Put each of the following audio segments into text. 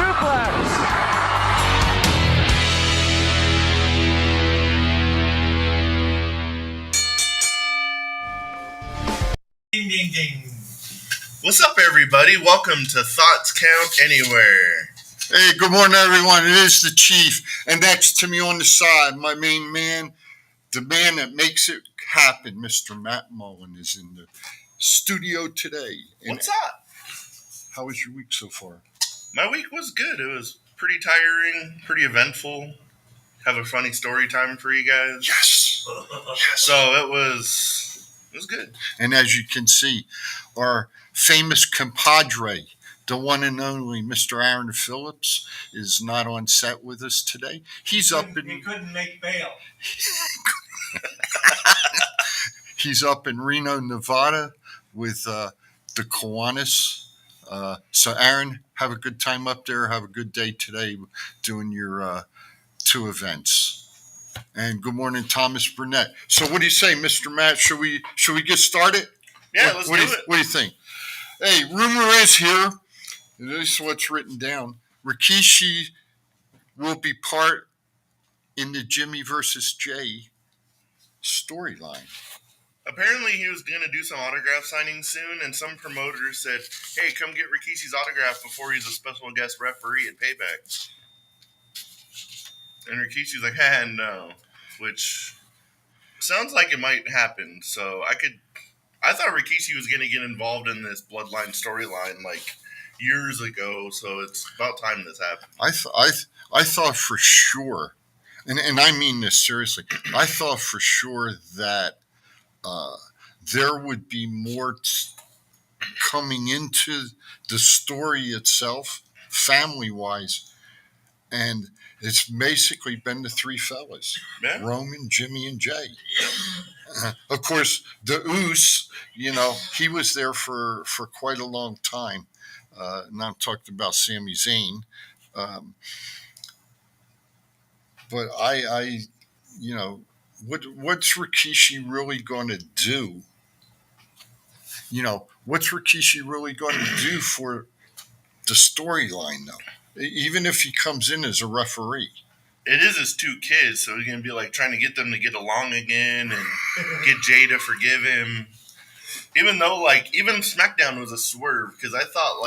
suplex. Ding, ding, ding. What's up, everybody? Welcome to Thoughts Count Anywhere. Hey, good morning, everyone. It is the Chief, and next to me on the side, my main man, the man that makes it happen, Mr. Matt Mullen, is in the studio today. And what's up? How was your week so far? My week was good. It was pretty tiring, pretty eventful. Have a funny story time for you guys. Yes. So it was good. And as you can see, our famous compadre, the one and only Mr. Aaron Phillips, is not on set with us today. He couldn't make bail. He's up in Reno, Nevada with the Kiwanis. So, Aaron, have a good time up there. Have a good day today doing your two events. And good morning, Thomas Burnett. So what do you say, Mr. Matt? Should we get started? Yeah, let's do it. What do you think? Hey, rumor is here. This is what's written down. Rikishi will be part in the Jimmy versus Jay storyline. Apparently, he was going to do some autograph signing soon, and some promoters said, hey, come get Rikishi's autograph before he's a special guest referee at Payback. And Rikishi's like, no, which sounds like it might happen. So I thought Rikishi was going to get involved in this Bloodline storyline like years ago. So it's about time this happened. I thought for sure, and I mean this seriously, I thought for sure that there would be more coming into the story itself, family-wise, and it's basically been the three fellas, yeah. Roman, Jimmy, and Jay. Of course, the Oos, he was there for quite a long time. And I'm talking about Sami Zayn. But what's Rikishi really going to do? What's Rikishi really going to do for the storyline, though? Even if he comes in as a referee. It is his two kids, so he's going to be like trying to get them to get along again and get Jay to forgive him. Even though, even SmackDown was a swerve, because I thought,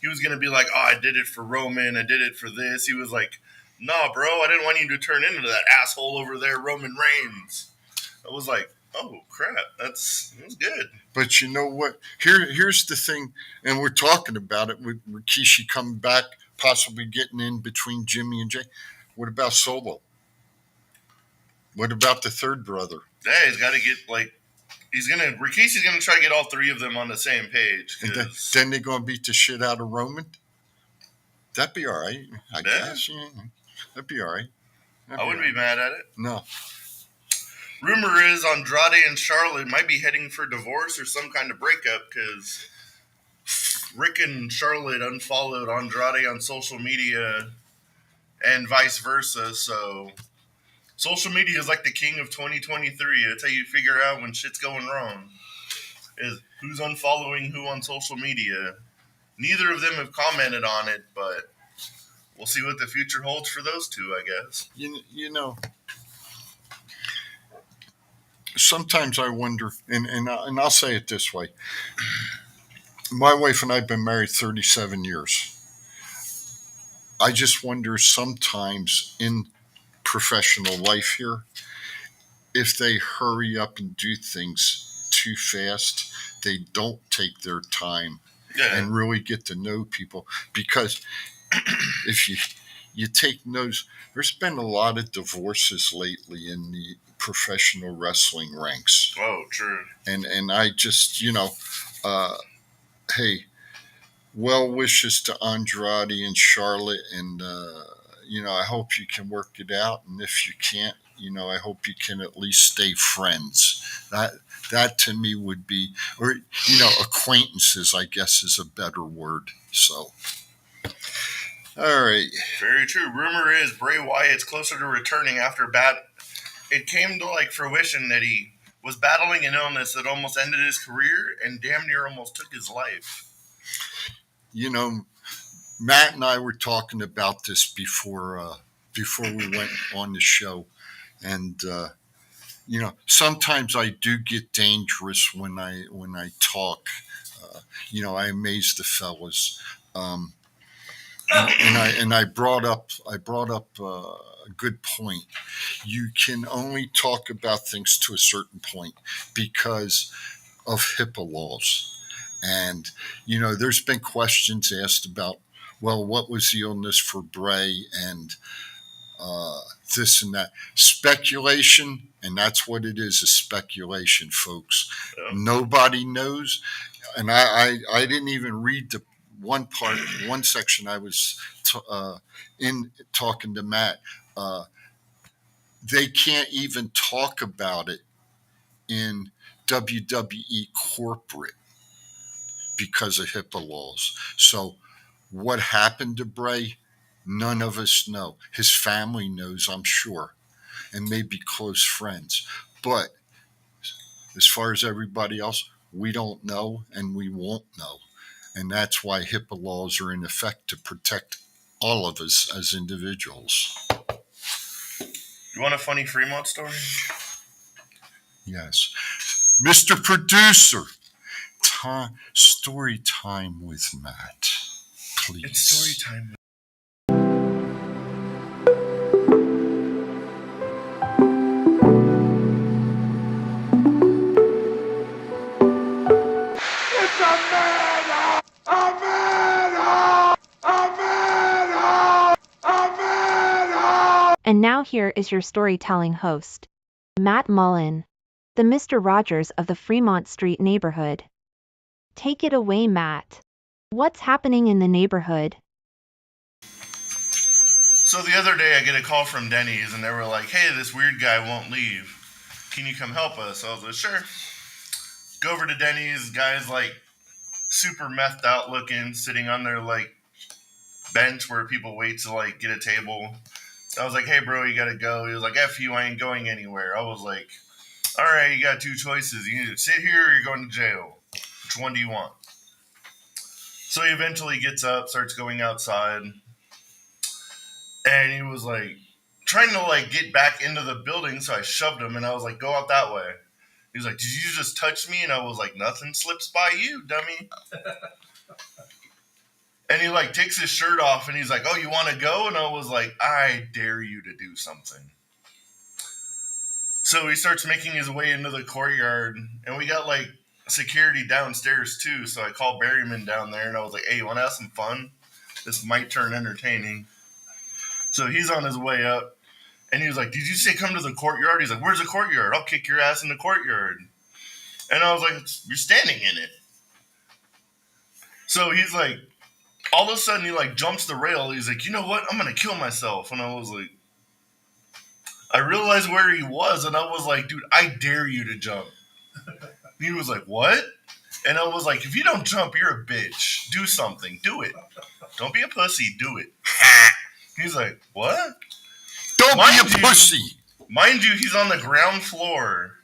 he was going to be like, oh, I did it for Roman, I did it for this. He was like, nah, bro, I didn't want you to turn into that asshole over there, Roman Reigns. I was like, oh, crap, that was good. But you know what? Here's the thing, and we're talking about it with Rikishi coming back, possibly getting in between Jimmy and Jay. What about Solo? What about the third brother? Yeah, he's got to get, Rikishi's going to try to get all three of them on the same page. And then they're going to beat the shit out of Roman? That'd be all right, I guess. Yeah, that'd be all right. I wouldn't be mad at it. No. Rumor is Andrade and Charlotte might be heading for divorce or some kind of breakup because Rick and Charlotte unfollowed Andrade on social media and vice versa. So social media is like the king of 2023. That's how you figure out when shit's going wrong. Is who's unfollowing who on social media. Neither of them have commented on it, but we'll see what the future holds for those two, I guess. Sometimes I wonder, and I'll say it this way. My wife and I have been married 37 years. I just wonder sometimes in professional life here, if they hurry up and do things too fast, they don't take their time and really get to know people. Because if you take notes, there's been a lot of divorces lately in the professional wrestling ranks. Oh, true. And I just, hey, well wishes to Andrade and Charlotte, and I hope you can work it out. And if you can't, I hope you can at least stay friends. That to me would be, or acquaintances, I guess, is a better word. So. All right. Very true. Rumor is Bray Wyatt's closer to returning after it came to fruition that he was battling an illness that almost ended his career and damn near almost took his life. Matt and I were talking about this before we went on the show, and sometimes I do get dangerous when I talk. I amaze the fellas. Um, and I brought up a good point. You can only talk about things to a certain point because of HIPAA laws. And, there's been questions asked about, well, what was the illness for Bray and this and that. Speculation, and that's what it is, a speculation, folks. Yeah. Nobody knows. And I didn't even read the one section I was in talking to Matt. They can't even talk about it in WWE corporate because of HIPAA laws. So what happened to Bray? None of us know. His family knows, I'm sure, and maybe close friends. But as far as everybody else, we don't know and we won't know. And that's why HIPAA laws are in effect to protect all of us as individuals. You want a funny Fremont story? Yes. Mr. Producer, story time with Matt, please. It's story time. And now here is your storytelling host, Matt Mullen, the Mr. Rogers of the Fremont Street neighborhood. Take it away, Matt. What's happening in the neighborhood? So the other day I get a call from Denny's and they were like, hey, this weird guy won't leave. Can you come help us? I was like, sure. Go over to Denny's. Guy's like super methed out looking, sitting on their like bench where people wait to like get a table. I was like, hey, bro, you gotta go. He was like, F you, I ain't going anywhere. I was like, all right, you got two choices. You either sit here or you're going to jail. Which one do you want? So he eventually gets up, starts going outside. And he was like, trying to like get back into the building. So I shoved him and I was like, go out that way. He was like, did you just touch me? And I was like, nothing slips by you, dummy. And he like takes his shirt off and he's like, oh, you want to go? And I was like, I dare you to do something. So he starts making his way into the courtyard and we got like security downstairs too. So I called Berryman down there and I was like, hey, you want to have some fun? This might turn entertaining. So he's on his way up and he was like, did you say come to the courtyard? He's like, where's the courtyard? I'll kick your ass in the courtyard. And I was like, you're standing in it. So he's like, all of a sudden, he like jumps the rail. He's like, you know what? I'm going to kill myself. And I was like, I realized where he was. And I was like, dude, I dare you to jump. He was like, what? And I was like, if you don't jump, you're a bitch. Do something. Do it. Don't be a pussy. Do it. He's like, what? Don't be a pussy. Mind you, he's on the ground floor.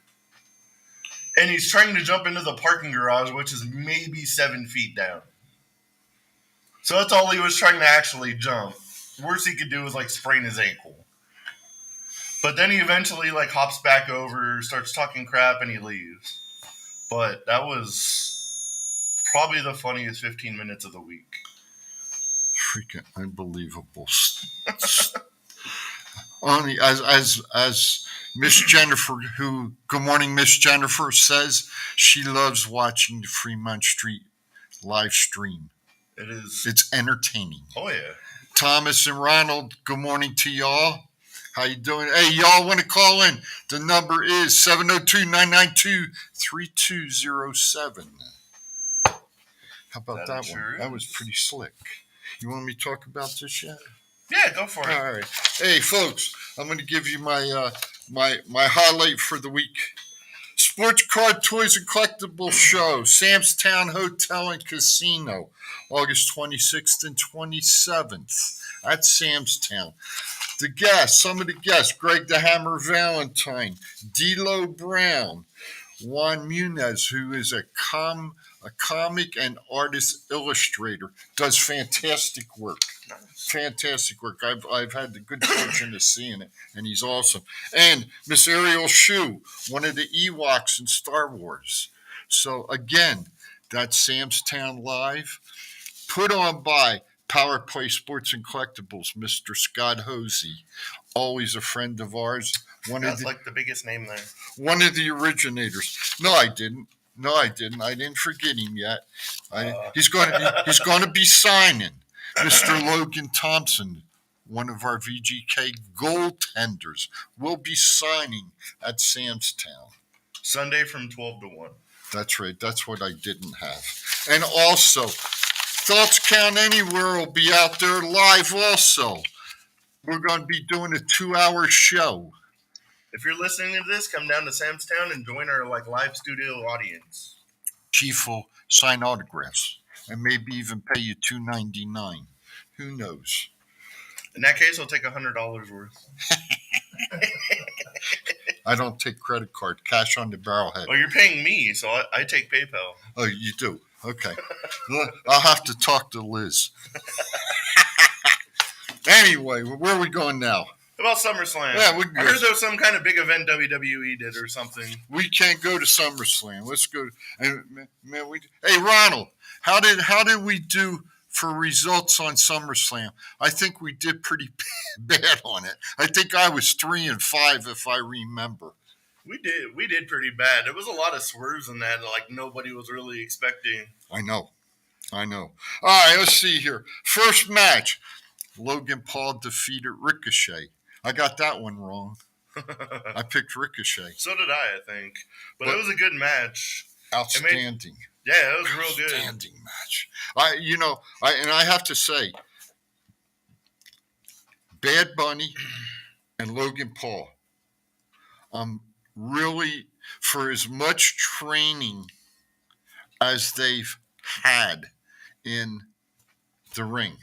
And he's trying to jump into the parking garage, which is maybe 7 feet down. So that's all he was trying to actually jump. Worst he could do was like sprain his ankle. But then he eventually like hops back over, starts talking crap, and he leaves. But that was probably the funniest 15 minutes of the week. Freaking unbelievable. Only as Miss Jennifer, good morning, Miss Jennifer, says she loves watching the Fremont Street live stream. It is. It's entertaining. Oh, yeah. Thomas and Ronald, good morning to y'all. How you doing? Hey, y'all want to call in? The number is 702-992-3207. How about that one? That was pretty slick. You want me to talk about this yet? Yeah, go for it. All right. Hey, folks, I'm going to give you my my highlight for the week. Sports Card Toys and Collectibles Show, Sam's Town Hotel and Casino, August 26th and 27th at Sam's Town. The guests, some of the guests, Greg the Hammer Valentine, D'Lo Brown, Juan Munez, who is a a comic and artist illustrator. Does fantastic work. Nice. Fantastic work. I've had the good fortune of seeing it, and he's awesome. And Miss Ariel Shu, one of the Ewoks in Star Wars. So again, that's Sam's Town Live, put on by Power Play Sports and Collectibles, Mr. Scott Hosey, always a friend of ours. That's like the biggest name there. One of the originators. No, I didn't. I didn't forget him yet. He's going to be signing. Mr. Logan Thompson, one of our VGK goaltenders, will be signing at Sam's Town. Sunday from 12 to 1. That's right. That's what I didn't have. And also, Thoughts Count Anywhere will be out there live also. We're going to be doing a 2-hour show. If you're listening to this, come down to Sam's Town and join our live studio audience. Chief will sign autographs and maybe even pay you $2.99. Who knows? In that case, I'll take $100 worth. I don't take credit card, cash on the barrelhead. Oh, you're paying me, so I take PayPal. Oh, you do? Okay. I'll have to talk to Liz. Anyway, where are we going now? About SummerSlam. Yeah, I heard there was some kind of big event WWE did or something. We can't go to SummerSlam. Let's go. And man, hey, Ronald, how did we do for results on SummerSlam? I think we did pretty bad on it. I think I was 3-5 if I remember. We did pretty bad. There was a lot of swerves in that, like nobody was really expecting. I know. All right, let's see here. First match, Logan Paul defeated Ricochet. I got that one wrong. I picked Ricochet. So did I think. But it was a good match. Outstanding. It was real good. Outstanding match. I have to say, Bad Bunny and Logan Paul, really, for as much training as they've had in the ring,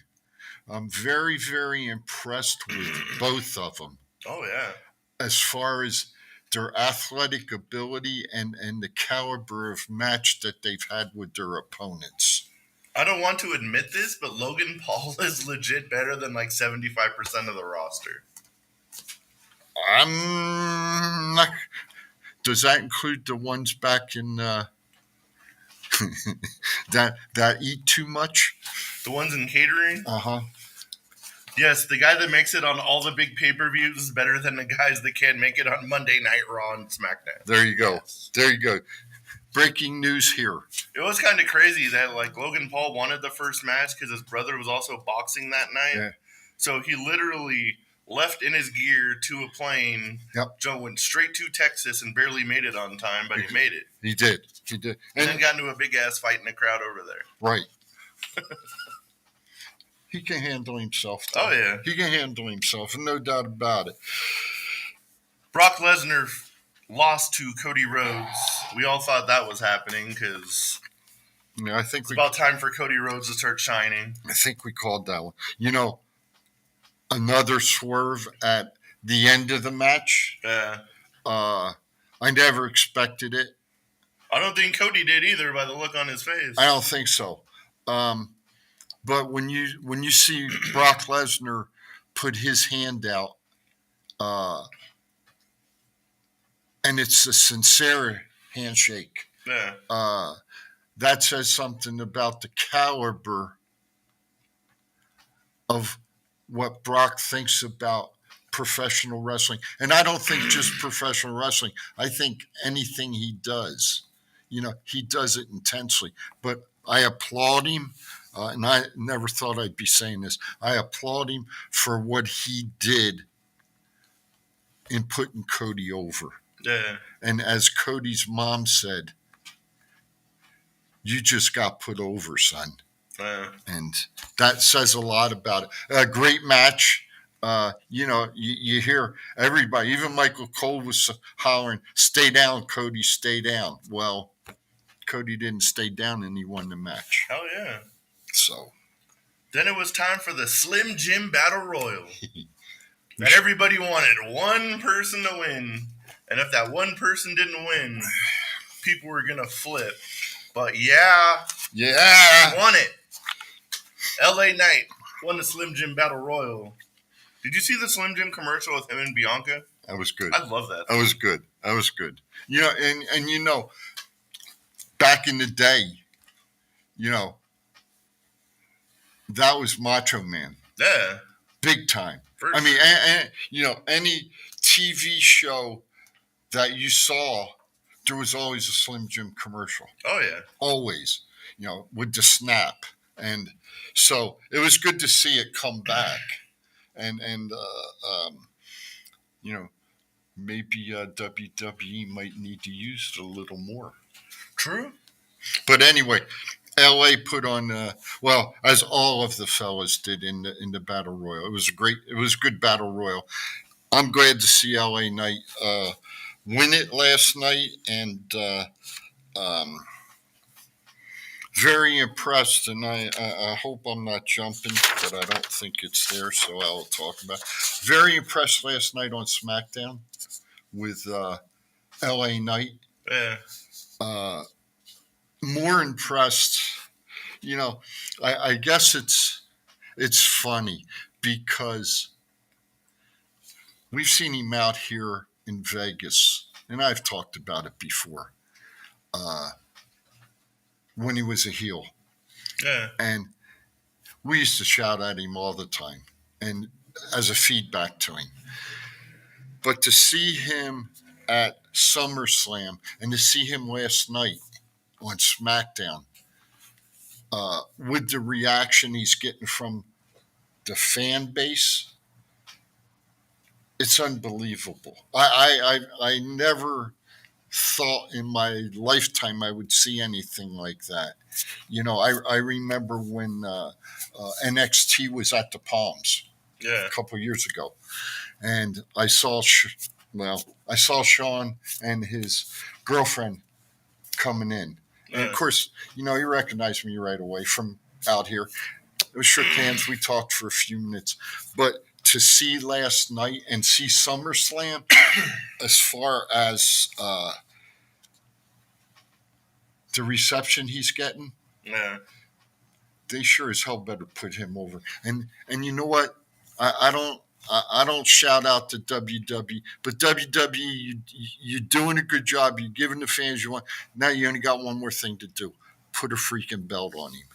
I'm very, very impressed with both of them. Oh, yeah. As far as their athletic ability and the caliber of match that they've had with their opponents. I don't want to admit this, but Logan Paul is legit better than 75% of the roster. I'm not. Does that include the ones back in that eat too much? The ones in catering? Uh-huh. Yes, the guy that makes it on all the big pay-per-views is better than the guys that can't make it on Monday Night Raw and SmackDown. There you go. Yes. There you go. Breaking news here. It was kind of crazy that Logan Paul wanted the first match because his brother was also boxing that night. Yeah. So he literally left in his gear to a plane. Yep. Joe went straight to Texas and barely made it on time, but he made it. He did. And then got into a big-ass fight in the crowd over there. Right. He can handle himself, though. Oh, yeah. He can handle himself, no doubt about it. Brock Lesnar lost to Cody Rhodes. We all thought that was happening because I think it's about time for Cody Rhodes to start shining. I think we called that one. Another swerve at the end of the match. Yeah. I never expected it. I don't think Cody did either by the look on his face. I don't think so. But when you see Brock Lesnar put his hand out, and it's a sincere handshake, yeah. That says something about the caliber of what Brock thinks about professional wrestling. And I don't think just professional wrestling. I think anything he does, he does it intensely. But I applaud him. And I never thought I'd be saying this. I applaud him for what he did in putting Cody over. Yeah. And as Cody's mom said, you just got put over, son. Yeah. And that says a lot about it. A great match. You hear everybody, even Michael Cole was hollering, "Stay down, Cody, stay down." Well, Cody didn't stay down and he won the match. Hell yeah. So then it was time for the Slim Jim Battle Royal that everybody wanted one person to win. And if that one person didn't win, people were going to flip. But yeah, Yeah. he won it. LA Knight won the Slim Jim Battle Royal. Did you see the Slim Jim commercial with him and Bianca? That was good. I love that. That was good. That was good. You know, and you know, back in the day, you know, that was Macho Man. Yeah. Big time. For I mean, sure. and, you know, any TV show that you saw, there was always a Slim Jim commercial. Oh, yeah. Always, you know, with the snap. And so it was good to see it come back. And you know, maybe WWE might need to use it a little more. True. But anyway, LA put on well, as all of the fellas did in the battle royal. It was a good battle royal. I'm glad to see LA Knight win it last night, and very impressed. And I hope I'm not jumping, but I don't think it's there, so I'll talk about it. Very impressed last night on SmackDown with LA Knight. Yeah. More impressed. You know, I guess it's funny because we've seen him out here in Vegas, and I've talked about it before, when he was a heel. Yeah. And we used to shout at him all the time and as a feedback to him. But to see him at SummerSlam and to see him last night on SmackDown, with the reaction he's getting from the fan base, it's unbelievable. I never thought in my lifetime I would see anything like that. You know, I remember when NXT was at the Palms Yeah. a couple of years ago, and I saw Sean and his girlfriend coming in. And of course, you know, he recognized me right away from out here. We shook hands. We talked for a few minutes. But to see last night and see SummerSlam, as far as the reception he's getting, Yeah. they sure as hell better put him over. And you know what? I don't shout out to WWE, but WWE, you're doing a good job. You're giving the fans you want. Now you only got one more thing to do: put a freaking belt on him.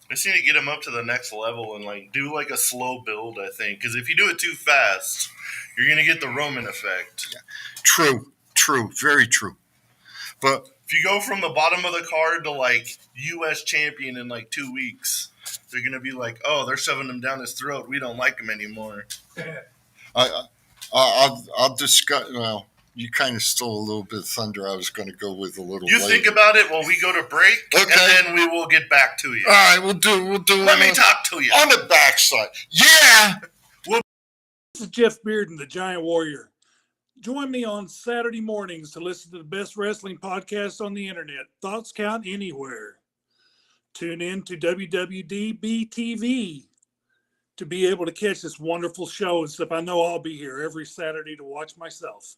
I just need to get him up to the next level and like do like a slow build. I think because if you do it too fast, you're gonna get the Roman effect. Yeah. True, very true. But if you go from the bottom of the card to like U.S. champion in like 2 weeks, they're gonna be like, "Oh, they're shoving him down his throat. We don't like him anymore." I'll discuss. Well, you kind of stole a little bit of thunder. I was going to go with a little. You later. Think about it while we go to break, okay, and then we will get back to you. All right, we'll do. Let me talk to you on the backside. Yeah. This is Jeff Bearden, the Giant Warrior. Join me on Saturday mornings to listen to the best wrestling podcast on the internet. Thoughts count anywhere. Tune in to WWDBTV to be able to catch this wonderful show and stuff. I know I'll be here every Saturday to watch myself.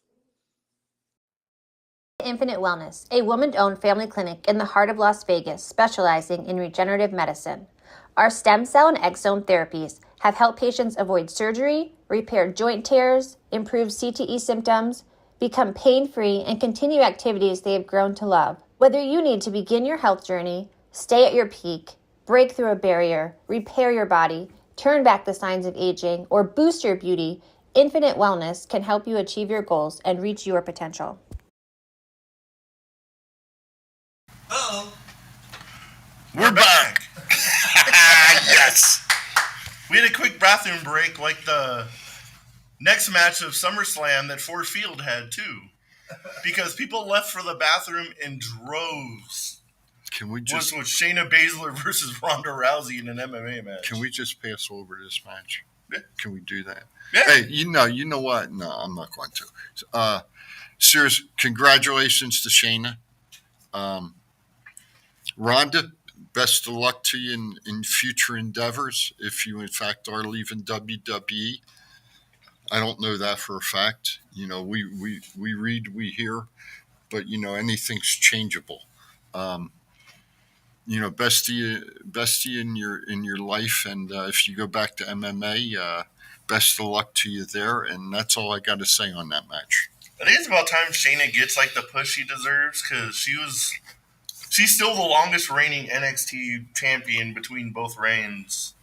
Infinite Wellness, a woman-owned family clinic in the heart of Las Vegas, specializing in regenerative medicine. Our stem cell and exome therapies have helped patients avoid surgery, repair joint tears, improve CTE symptoms, become pain-free, and continue activities they have grown to love. Whether you need to begin your health journey, stay at your peak, break through a barrier, repair your body, turn back the signs of aging, or boost your beauty, Infinite Wellness can help you achieve your goals and reach your potential. Uh-oh. We're back. Yes. We had a quick bathroom break like the next match of SummerSlam that Ford Field had too. Because people left for the bathroom in droves. Can we just with Shayna Baszler versus Ronda Rousey in an MMA match? Can we just pass over this match? Yeah. Can we do that? Yeah. Hey, you know what? No, I'm not going to. Serious congratulations to Shayna. Ronda, best of luck to you in future endeavors if you in fact are leaving WWE. I don't know that for a fact. You know, we read, we hear, but you know, anything's changeable. Best to you in your life, and if you go back to MMA, best of luck to you there. And that's all I got to say on that match. I think it's about time Shayna gets like the push she deserves, because she's still the longest reigning NXT champion between both reigns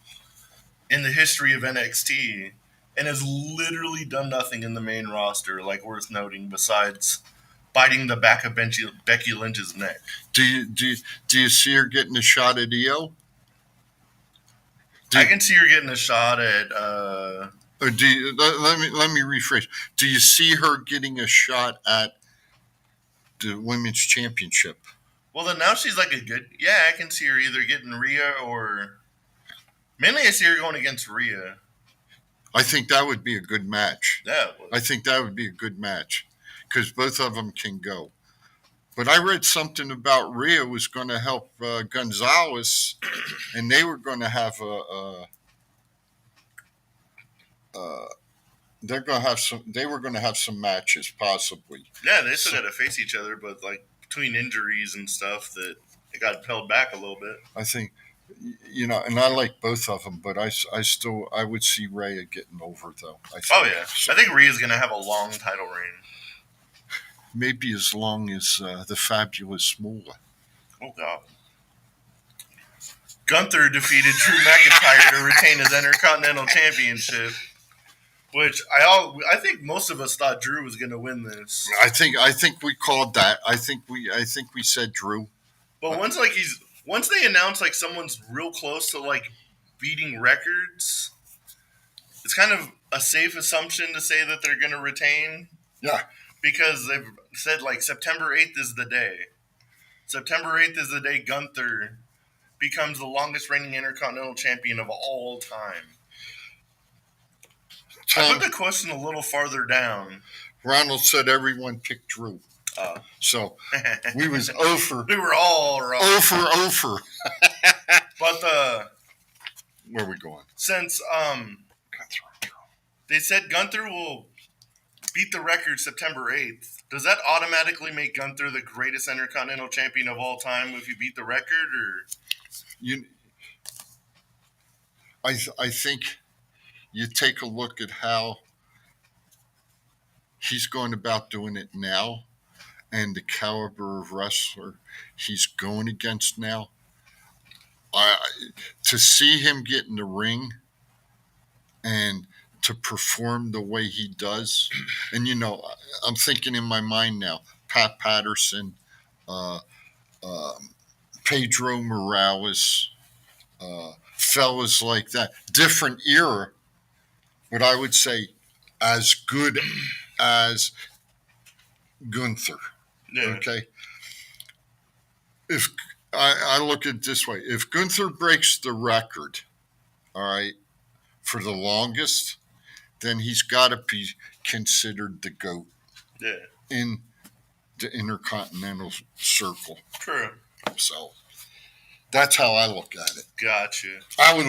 in the history of NXT, and has literally done nothing in the main roster like worth noting besides biting the back of Becky Lynch's neck. Do you see her getting a shot at Io? I can see her getting a shot at. Or let me rephrase. Do you see her getting a shot at the women's championship? Well, then now she's like a good. Yeah, I can see her either getting Rhea or. Mainly, I see her going against Rhea. I think that would be a good match. Yeah. I think that would be a good match because both of them can go. But I read something about Rhea was going to help Gonzalez, and they were going to have they were going to have some matches possibly. Yeah, they still got to face each other, but like between injuries and stuff, that it got held back a little bit. I think, and I like both of them, but I would see Rhea getting over though. I think Rhea's going to have a long title reign. Maybe as long as the fabulous Moolah. Oh, God. Gunther defeated Drew McIntyre to retain his Intercontinental Championship, which I think most of us thought Drew was going to win this. I think we called that. I think we said Drew. But once they announce like someone's real close to like beating records, it's kind of a safe assumption to say that they're going to retain. Yeah. Because they've said, like, September 8th is the day. September 8th is the day Gunther becomes the longest reigning Intercontinental Champion of all time. I put the question a little farther down. Ronald said everyone picked Drew. So we was over. We were all wrong. Over. But where are we going? Since they said Gunther will beat the record September 8th, does that automatically make Gunther the greatest Intercontinental Champion of all time if you beat the record? Or I think you take a look at how he's going about doing it now and the caliber of wrestler he's going against now. To see him get in the ring and to perform the way he does. And, I'm thinking in my mind now, Pat Patterson, Pedro Morales, fellas like that. Different era, but I would say as good as Gunther. Yeah. Okay? If I look at it this way, if Gunther breaks the record, all right, for the longest, then he's got to be considered the GOAT in the Intercontinental Circle. True. So that's how I look at it. Gotcha. I would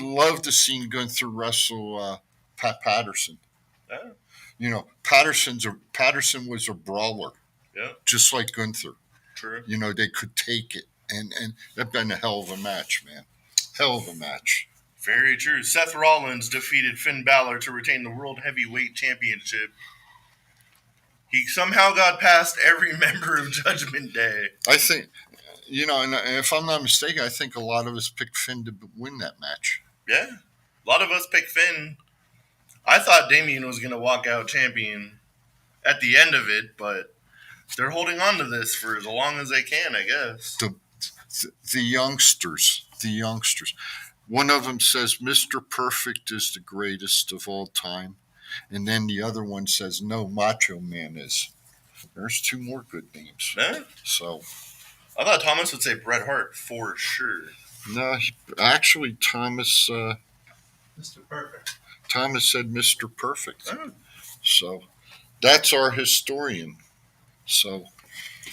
love to see Gunther wrestle Pat Patterson. Yeah. Patterson was a brawler. Yeah. Just like Gunther. True. They could take it, and that'd been a hell of a match, man. Hell of a match. Very true. Seth Rollins defeated Finn Balor to retain the World Heavyweight Championship. He somehow got past every member of Judgment Day. I think, and if I'm not mistaken, I think a lot of us picked Finn to win that match. Yeah. A lot of us picked Finn. I thought Damian was going to walk out champion at the end of it, but they're holding on to this for as long as they can, I guess. The youngsters. One of them says Mr. Perfect is the greatest of all time. And then the other one says, no, Macho Man is. There's two more good names. Yeah? So I thought Thomas would say Bret Hart for sure. No, actually, Thomas... Mr. Perfect. Thomas said Mr. Perfect. Oh. So that's our historian. So,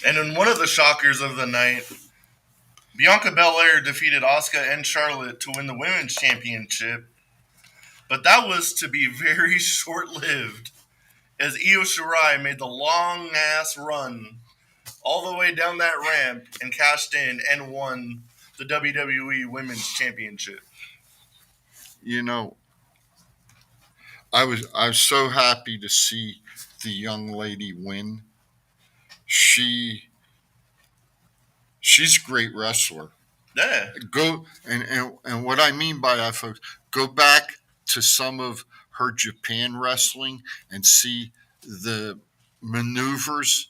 and in one of the shockers of the night, Bianca Belair defeated Asuka and Charlotte to win the women's championship. But that was to be very short-lived, as Io Shirai made the long-ass run all the way down that ramp and cashed in and won the WWE Women's Championship. You know, I was so happy to see the young lady win. She's a great wrestler. Yeah. Go and what I mean by that, folks, go back to some of her Japan wrestling and see the maneuvers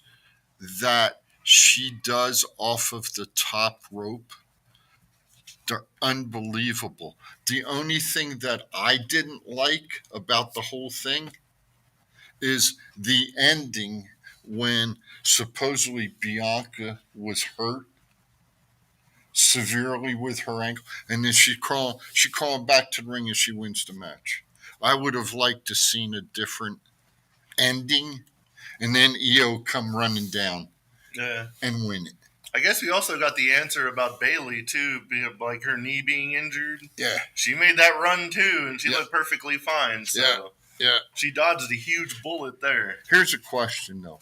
that she does off of the top rope. They're unbelievable. The only thing that I didn't like about the whole thing is the ending when supposedly Bianca was hurt severely with her ankle, and then she crawled back to the ring and she wins the match. I would have liked to seen a different ending, and then Io come running down and win it. I guess we also got the answer about Bayley too, like her knee being injured. Yeah, she made that run too, and she looked perfectly fine. So yeah, she dodged a huge bullet there. Here's a question though.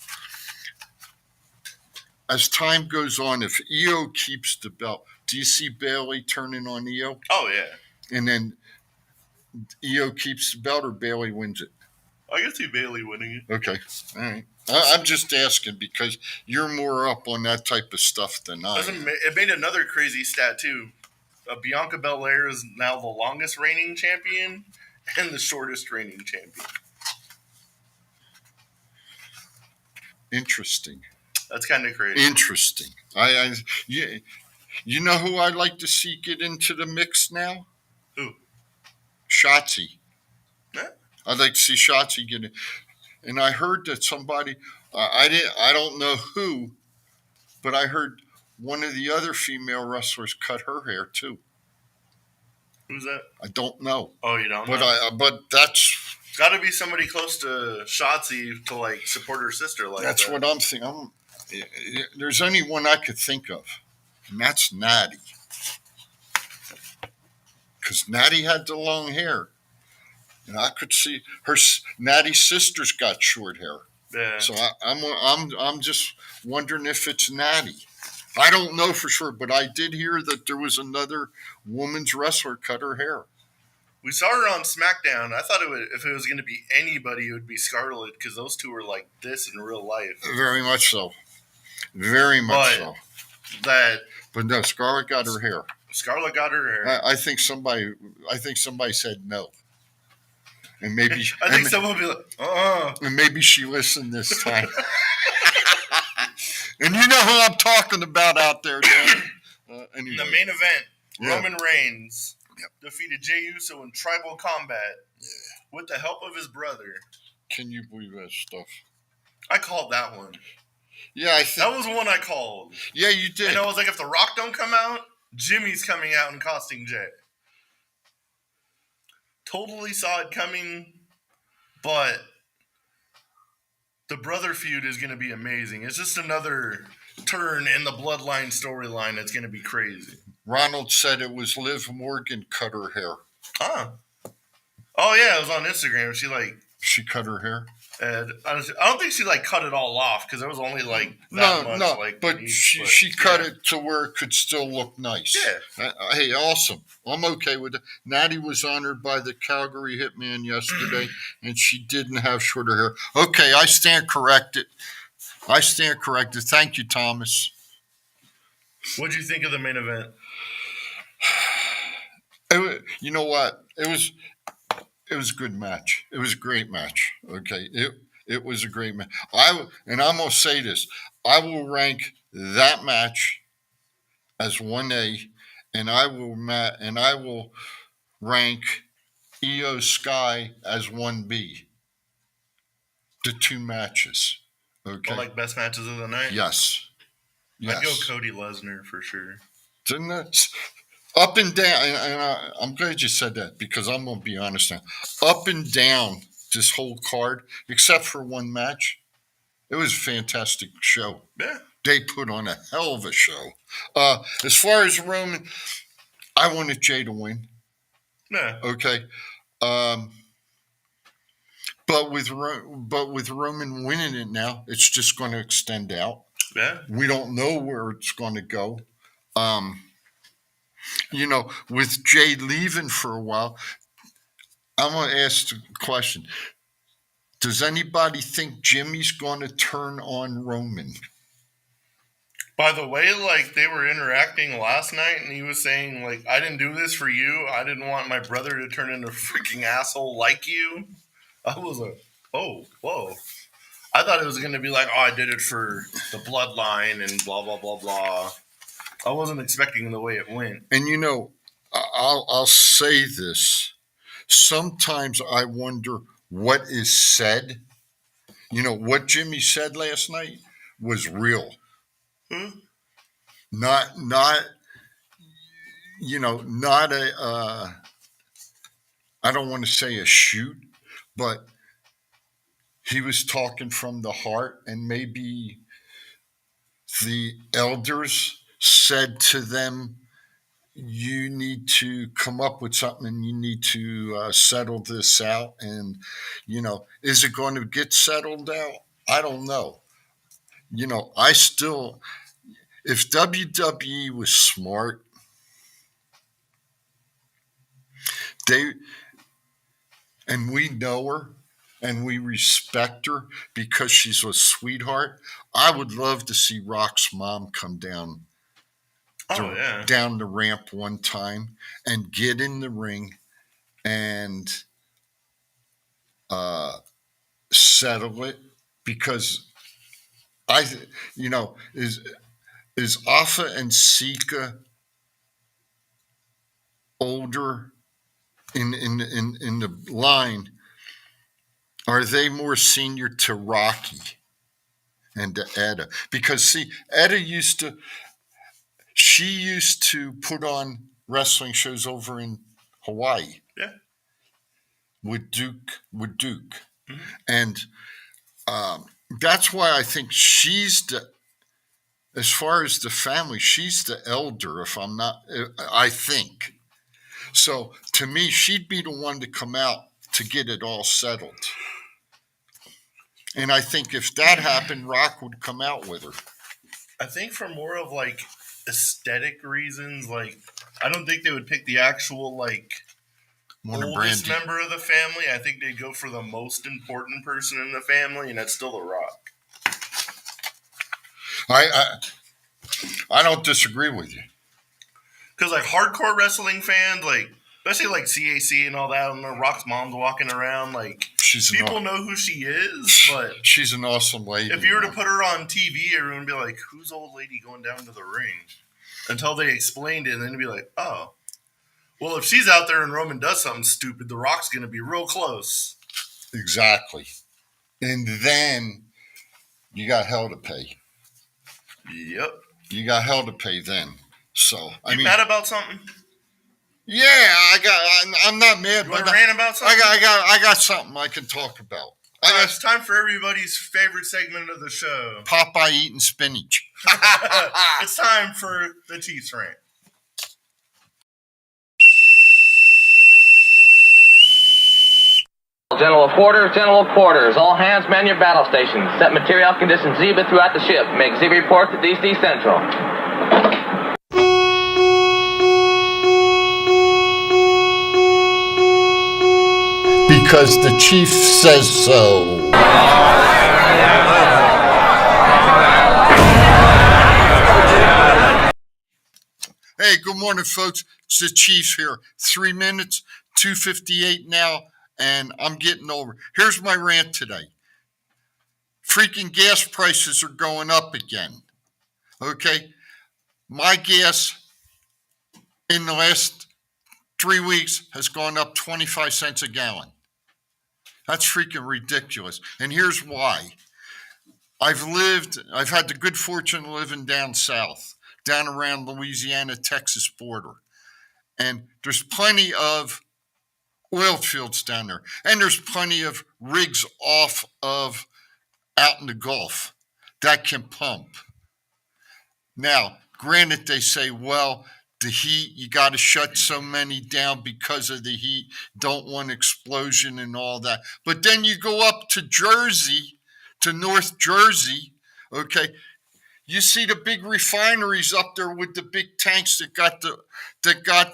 As time goes on, if Io keeps the belt, do you see Bayley turning on Io? Oh, yeah. And then Io keeps the belt or Bayley wins it? I can see Bayley winning it. Okay. All right. I'm just asking because you're more up on that type of stuff than I am. It made another crazy stat, too. Bianca Belair is now the longest reigning champion and the shortest reigning champion. Interesting. That's kind of crazy. Interesting. You know who I'd like to see get into the mix now? Who? Shotzi. Yeah. I'd like to see Shotzi get in. And I heard that somebody, I don't know who, but I heard one of the other female wrestlers cut her hair too. Who's that? I don't know. Oh, you don't know? But that's got to be somebody close to Shotzi to like support her sister like that's that. What I'm thinking. There's only one I could think of, and that's Natty. Because Natty had the long hair. And I could see Natty's sister's got short hair. Yeah. So I'm just wondering if it's Natty. I don't know for sure, but I did hear that there was another woman's wrestler cut her hair. We saw her on SmackDown. I thought if it was going to be anybody, it would be Scarlett because those two were like this in real life. Very much so. Very much so. But no, Scarlett got her hair. Scarlett got her hair. I think somebody said no. And maybe I think someone will be like, And maybe she listened this time. And you know who I'm talking about out there, Dan. Anyway. The main event, Roman Reigns defeated Jey Uso in tribal combat with the help of his brother. Can you believe that stuff? I called that one. Yeah, I think that was one I called. Yeah, you did. And I was like, if The Rock don't come out, Jimmy's coming out and costing Jey. Totally saw it coming, but the brother feud is going to be amazing. It's just another turn in the bloodline storyline that's going to be crazy. Ronald said it was Liv Morgan cut her hair. Huh. Oh, yeah, it was on Instagram. She cut her hair? And I don't think she cut it all off because there was only that much. No, but she cut it to where it could still look nice. Yeah. Hey, awesome. I'm okay with it. Natty was honored by the Calgary Hitman yesterday, and she didn't have shorter hair. Okay, I stand corrected. Thank you, Thomas. What'd you think of the main event? You know what? It was a good match. It was a great match. Okay. It was a great match. I'm going to say this. I will rank that match as 1A, and I will rank Io Sky as 1B. The two matches. Okay. Well, best matches of the night? Yes. I'd go Cody Lesnar for sure. Didn't that? Up and down, and I'm glad you said that because I'm going to be honest now. Up and down this whole card, except for one match, it was a fantastic show. Yeah. They put on a hell of a show. As far as Roman, I wanted Jey to win. Yeah. Okay. But with Roman winning it now, it's just going to extend out. Yeah. We don't know where it's going to go. With Jay leaving for a while, I'm going to ask the question. Does anybody think Jimmy's going to turn on Roman? By the way, like, they were interacting last night, and he was saying, like, I didn't do this for you. I didn't want my brother to turn into a freaking asshole like you. I was like, oh, whoa. I thought it was going to be like, oh, I did it for the bloodline and blah, blah, blah, blah. I wasn't expecting the way it went. And I'll say this. Sometimes I wonder what is said. What Jimmy said last night was real. Not a, I don't want to say a shoot, but he was talking from the heart, and maybe the elders said to them, you need to come up with something and you need to settle this out. And, is it going to get settled out? I don't know. If WWE was smart, and we know her and we respect her because she's a sweetheart. I would love to see Rock's mom come down down the ramp one time and get in the ring and settle it, because is Afa and Sika older in the line? Are they more senior to Rocky and to Etta? Because see, Etta used to put on wrestling shows over in Hawaii. Yeah. With Duke. Mm-hmm. And that's why I think as far as the family, she's the elder, I think. So to me, she'd be the one to come out to get it all settled. And I think if that happened, Rock would come out with her. I think for more of like aesthetic reasons, like I don't think they would pick the actual like oldest member of the family. I think they'd go for the most important person in the family, and that's still The Rock. I don't disagree with you. Because like hardcore wrestling fans, like especially like CAC and all that, and Rock's mom's walking around, like people know who she is, but she's an awesome lady. If you were to put her on TV, everyone would be like, who's old lady going down to the ring? Until they explained it, and then it'd be like, oh. Well, if she's out there and Roman does something stupid, The Rock's going to be real close. Exactly. And then you got hell to pay. Yep. You got hell to pay then. So, you mad about something? Yeah, I'm not mad. You want to rant about something? I got something I can talk about. It's time for everybody's favorite segment of the show. Popeye eating spinach. It's time for the Chiefs rant. General quarters, all hands man your battle stations. Set material conditions Zebra throughout the ship. Make Zebra report to DC Central. Because the chief says so. Hey, good morning, folks. It's the chief here. 3 minutes, 2:58 now. And I'm getting over. Here's my rant today. Freaking gas prices are going up again. Okay? My gas in the last 3 weeks has gone up 25 cents a gallon. That's freaking ridiculous. And here's why. I've had the good fortune of living down south, down around Louisiana-Texas border. And there's plenty of oil fields down there. And there's plenty of rigs out in the Gulf that can pump. Now, granted, they say, well, the heat, you got to shut so many down because of the heat, don't want explosion and all that. But then you go up to Jersey, to North Jersey, okay, You see the big refineries up there with the big tanks that got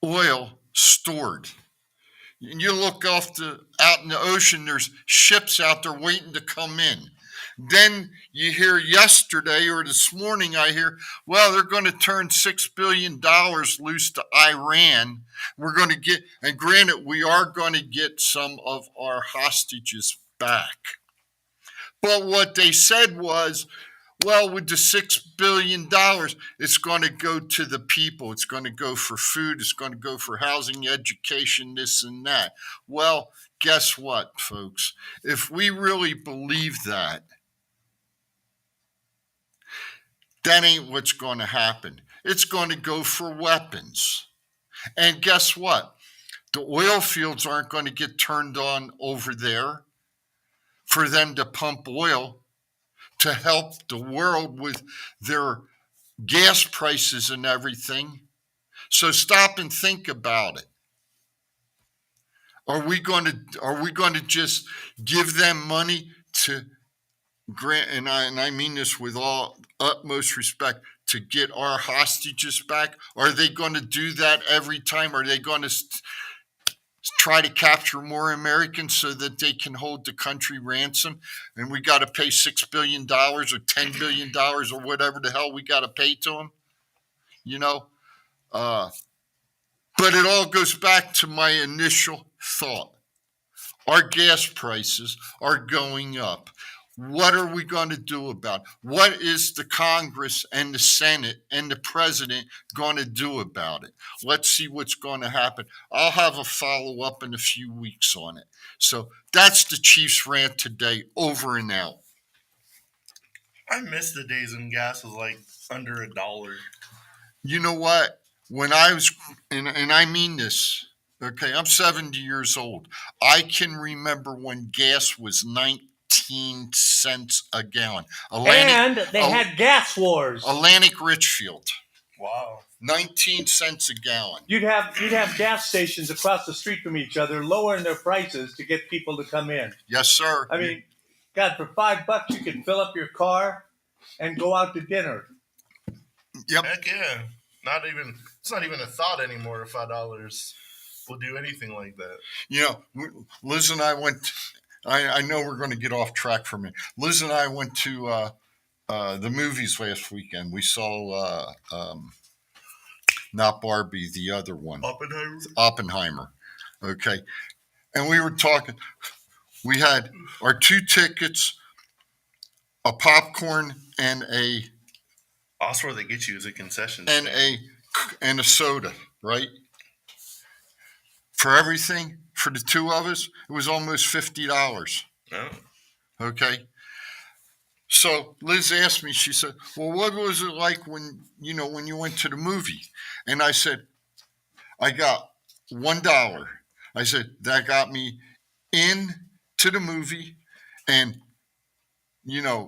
oil stored. And you look out in the ocean, there's ships out there waiting to come in. Then you hear yesterday or this morning, I hear, well, they're going to turn $6 billion loose to Iran. We're going to get, and granted, we are going to get some of our hostages back. But what they said was, well, with the $6 billion, it's going to go to the people. It's going to go for food. It's going to go for housing, education, this and that. Well, guess what, folks? If we really believe that, that ain't what's going to happen. It's going to go for weapons. And guess what? The oil fields aren't going to get turned on over there for them to pump oil to help the world with their gas prices and everything. So stop and think about it. Are we going to just give them money to grant, and I mean this with all utmost respect, to get our hostages back? Are they going to do that every time? Are they going to try to capture more Americans so that they can hold the country ransom? And we got to pay $6 billion or $10 billion or whatever the hell we got to pay to them, But it all goes back to my initial thought. Our gas prices are going up. What are we going to do about it? What is the Congress and the Senate and the president going to do about it? Let's see what's going to happen. I'll have a follow-up in a few weeks on it. So that's the Chiefs rant today, over and out. I miss the days when gas was like under $1. You know what? When I was, and I mean this, okay, I'm 70 years old. I can remember when gas was 19 cents a gallon. And they had gas wars. Atlantic Richfield. Wow. 19 cents a gallon. You'd have gas stations across the street from each other lowering their prices to get people to come in. Yes, sir. I mean, God, for $5 you could fill up your car and go out to dinner. Yep. Heck yeah. It's not even a thought anymore if $5 will do anything like that. Liz and I went, I know we're going to get off track for a minute. Liz and I went to the movies last weekend. We saw not Barbie, the other one. Oppenheimer. Okay. And we were talking, we had our 2 tickets, a popcorn and a... That's where they get you as a concession and a soda, right? For everything, for the 2 of us, it was almost $50. Oh. Okay. So Liz asked me, she said, well, what was it like when you went to the movie? And I said, I got $1. I said, that got me in to the movie. And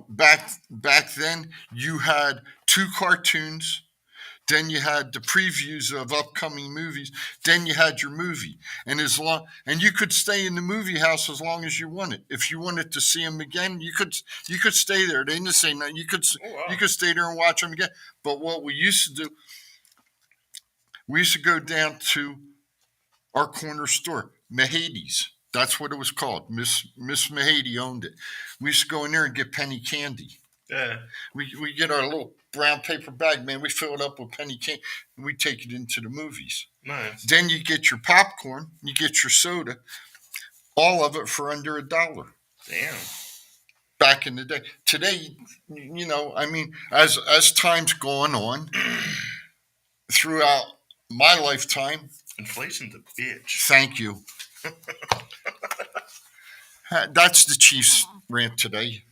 back then you had 2 cartoons, then you had the previews of upcoming movies, then you had your movie, and you could stay in the movie house as long as you wanted. If you wanted to see them again, you could stay there. They didn't say no. You could stay there and watch them again. But what we used to do, we used to go down to our corner store, Mahadi's. That's what it was called. Miss Mahady owned it. We used to go in there and get penny candy. Yeah. We get our little brown paper bag, man. We fill it up with penny candy, and we take it into the movies. Nice. Then you get your popcorn, you get your soda, all of it for under $1. Damn. Back in the day. Today, as time's gone on, throughout my lifetime, inflation's a bitch. Thank you. That's the Chiefs rant today.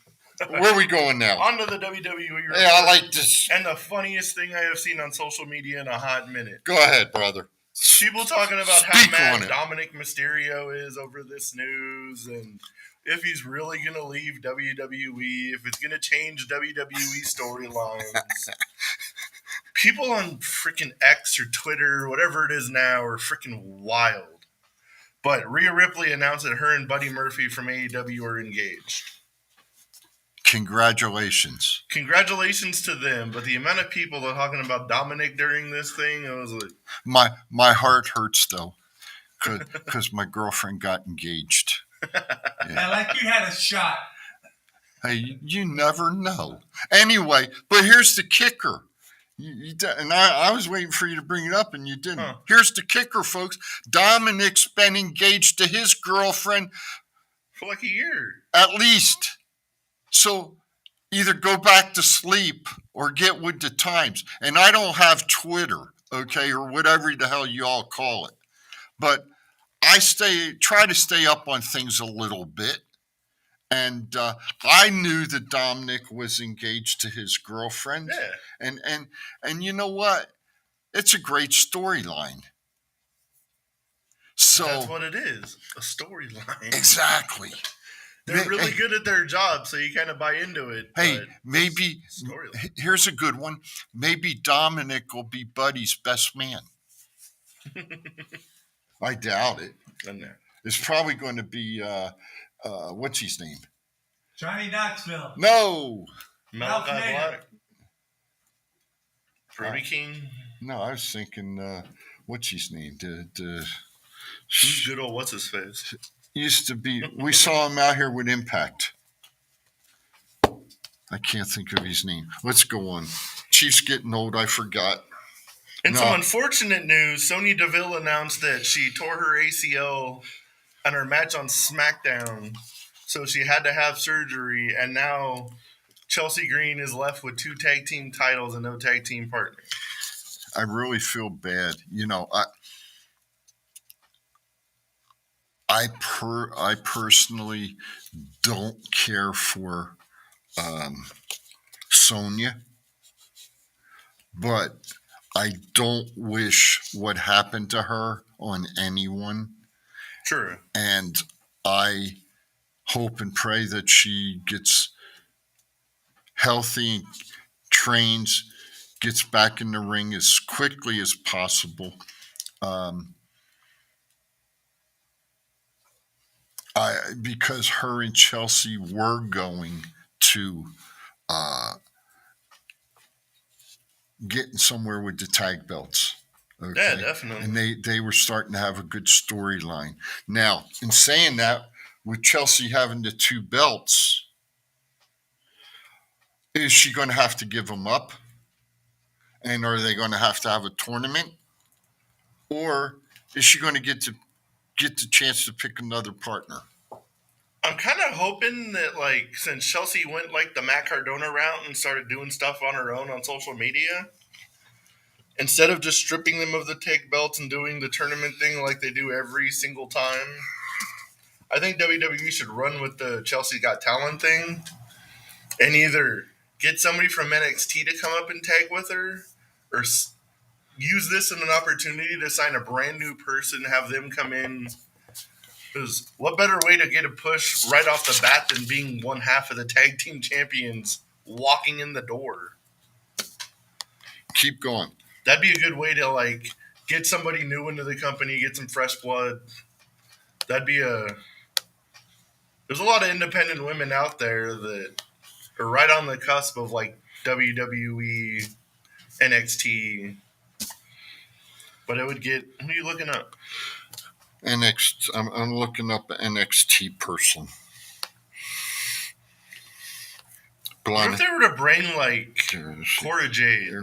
Where are we going now? On to the WWE. Yeah, I like this. And the funniest thing I have seen on social media in a hot minute. Go ahead, brother. People talking about how mad Dominic Mysterio is over this news, and if he's really going to leave WWE, if it's going to change WWE storylines. People on freaking X or Twitter, whatever it is now, are freaking wild. But Rhea Ripley announced that her and Buddy Murphy from AEW are engaged. Congratulations. Congratulations to them. But the amount of people that are talking about Dominic during this thing, I was like, My heart hurts though, because my girlfriend got engaged. Yeah, like you had a shot. Hey, you never know. Anyway, but here's the kicker. And I was waiting for you to bring it up, and you didn't. Huh. Here's the kicker, folks. Dominic's been engaged to his girlfriend for like a year. At least. So either go back to sleep or get with the times. And I don't have Twitter, okay, or whatever the hell you all call it. But I try to stay up on things a little bit. And I knew that Dominic was engaged to his girlfriend. Yeah. And you know what? It's a great storyline. So that's what it is, a storyline. Exactly. They're really good at their job, so you kind of buy into it. Hey, maybe here's a good one. Maybe Dominic will be Buddy's best man. I doubt it. It's probably going to be what's his name? Johnny Knoxville. No. Malachi Black. Brody King. No, I was thinking what's his name? Who's good old what's his face? Used to be. We saw him out here with Impact. I can't think of his name. Let's go on. Chief's getting old. I forgot. In some unfortunate news, Sonya Deville announced that she tore her ACL on her match on SmackDown, so she had to have surgery, and now Chelsea Green is left with 2 tag team titles and no tag team partner. I really feel bad. You know, I personally don't care for Sonya, but I don't wish what happened to her on anyone. True. And I hope and pray that she gets healthy, trains, gets back in the ring as quickly as possible. Because her and Chelsea were going to getting somewhere with the tag belts. Okay? Yeah, definitely. And they were starting to have a good storyline. Now, in saying that, with Chelsea having the 2 belts, is she going to have to give them up? And are they going to have a tournament? Or is she going to get the chance to pick another partner? I'm kind of hoping that, like, since Chelsea went like the Matt Cardona route and started doing stuff on her own on social media, instead of just stripping them of the tag belts and doing the tournament thing like they do every single time, I think WWE should run with the Chelsea Got Talent thing and either get somebody from NXT to come up and tag with her or use this as an opportunity to sign a brand new person, have them come in. Because what better way to get a push right off the bat than being one half of the tag team champions walking in the door? Keep going. That'd be a good way to, like, get somebody new into the company, get some fresh blood. That'd be there's a lot of independent women out there that are right on the cusp of, like, WWE, NXT. But it would get, who are you looking up? NXT. I'm looking up an NXT person. What if they were to bring, like, Cora Jade?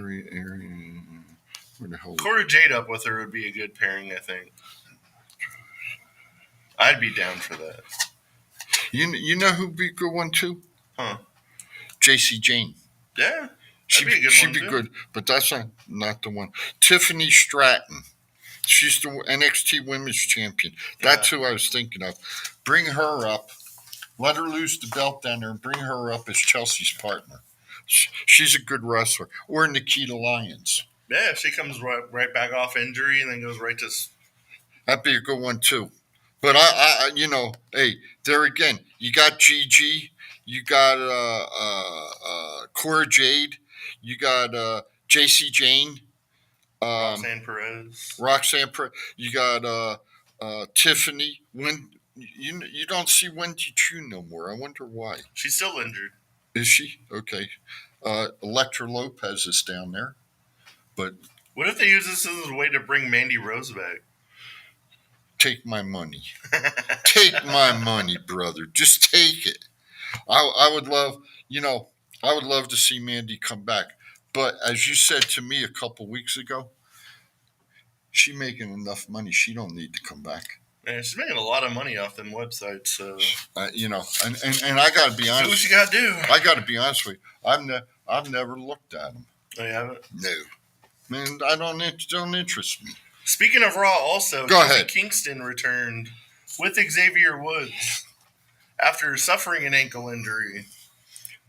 Where the hell? Cora Jade up with her would be a good pairing, I think. I'd be down for that. You know who'd be a good one too? Huh? JC Jane. Yeah. She'd be good, but that's not the one. Tiffany Stratton. She's the NXT Women's Champion. That's who I was thinking of. Bring her up. Let her lose the belt down there and bring her up as Chelsea's partner. She's a good wrestler. Or Nikita Lyons. Yeah, she comes right back off injury and then goes right to... That'd be a good one too. But I hey, there again, you got Gigi, you got Cora Jade, you got JC Jane, Roxanne Perez. You got Tiffany. When you don't see Wendy Chu no more. I wonder why. She's still injured. Is she? Okay. Electra Lopez is down there. But what if they use this as a way to bring Mandy Rose back? Take my money. Take my money, brother. Just take it. I would love, I would love to see Mandy come back. But as you said to me a couple weeks ago, she's making enough money. She don't need to come back. Man, she's making a lot of money off them websites. So and I got to be honest. Do what you got to do. I got to be honest with you. I've never looked at them. Oh, you haven't? No, man. I don't interest me. Speaking of Raw, also, go ahead. Kingston returned with Xavier Woods after suffering an ankle injury.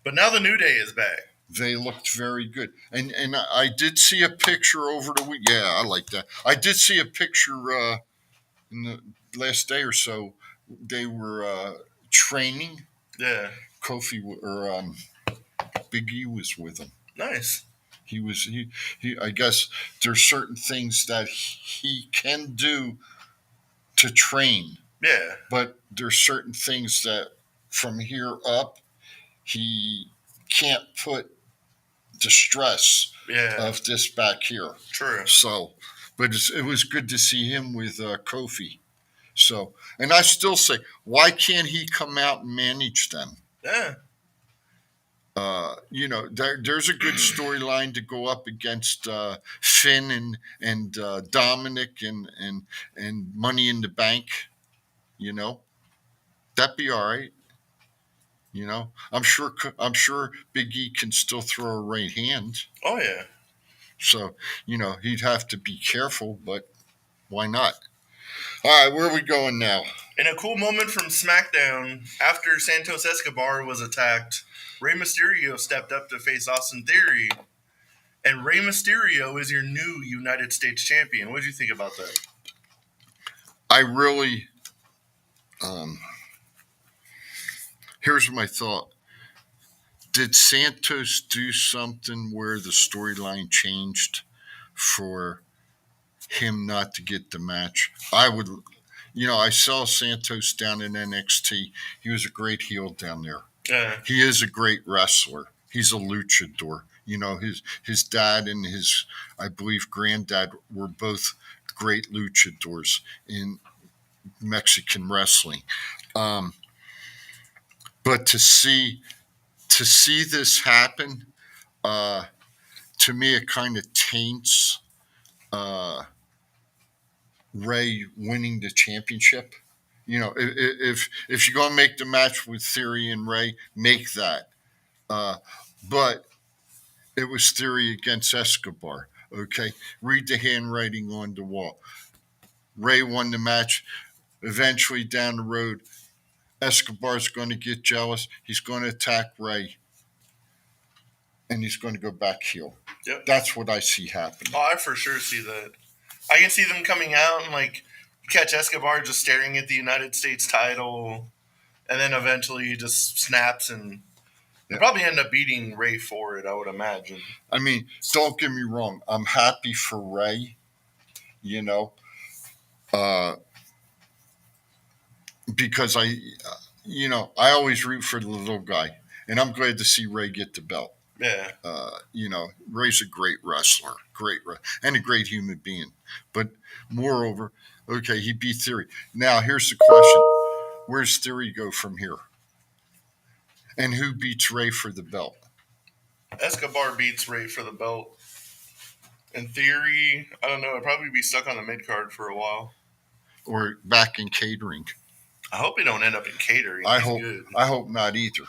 But now the New Day is back. They looked very good. And I did see a picture over the week. Yeah, I like that. I did see a picture in the last day or so. They were training. Yeah. Kofi or Big E was with them. Nice. He I guess there's certain things that he can do to train. Yeah. But there's certain things that from here up he can't put the stress of this back here. True. So, but it was good to see him with Kofi. So, and I still say, why can't he come out and manage them? Yeah. There's a good storyline to go up against Finn and Dominic and Money in the Bank. That'd be all right. I'm sure Big E can still throw a right hand. Oh yeah. So he'd have to be careful, but why not? All right, where are we going now? In a cool moment from SmackDown, after Santos Escobar was attacked, Rey Mysterio stepped up to face Austin Theory, and Rey Mysterio is your new United States champion. What did you think about that? I really, here's my thought. Did Santos do something where the storyline changed for him not to get the match? I would, I saw Santos down in NXT. He was a great heel down there. He is a great wrestler. He's a luchador. His dad and his, I believe, granddad were both great luchadors in Mexican wrestling. But to see this happen, to me, it kind of taints Rey winning the championship. If you're going to make the match with Theory and Rey, make that. But it was Theory against Escobar. Okay, read the handwriting on the wall. Rey won the match. Eventually, down the road, Escobar's going to get jealous. He's going to attack Rey, and he's going to go back heel. Yep. That's what I see happening. Oh, I for sure see that. I can see them coming out and catch Escobar just staring at the United States title, and then eventually he just snaps and they'll probably end up beating Rey for it, I would imagine. I mean, don't get me wrong. I'm happy for Rey, because I always root for the little guy, and I'm glad to see Rey get the belt. Yeah. Rey's a great wrestler, and a great human being. But moreover, okay, he beat Theory. Now, here's the question. Where's Theory go from here? And who beats Rey for the belt? Escobar beats Rey for the belt. In Theory, I don't know, it'd probably be stuck on the mid-card for a while. Or back in catering. I hope he don't end up in catering. I hope not either.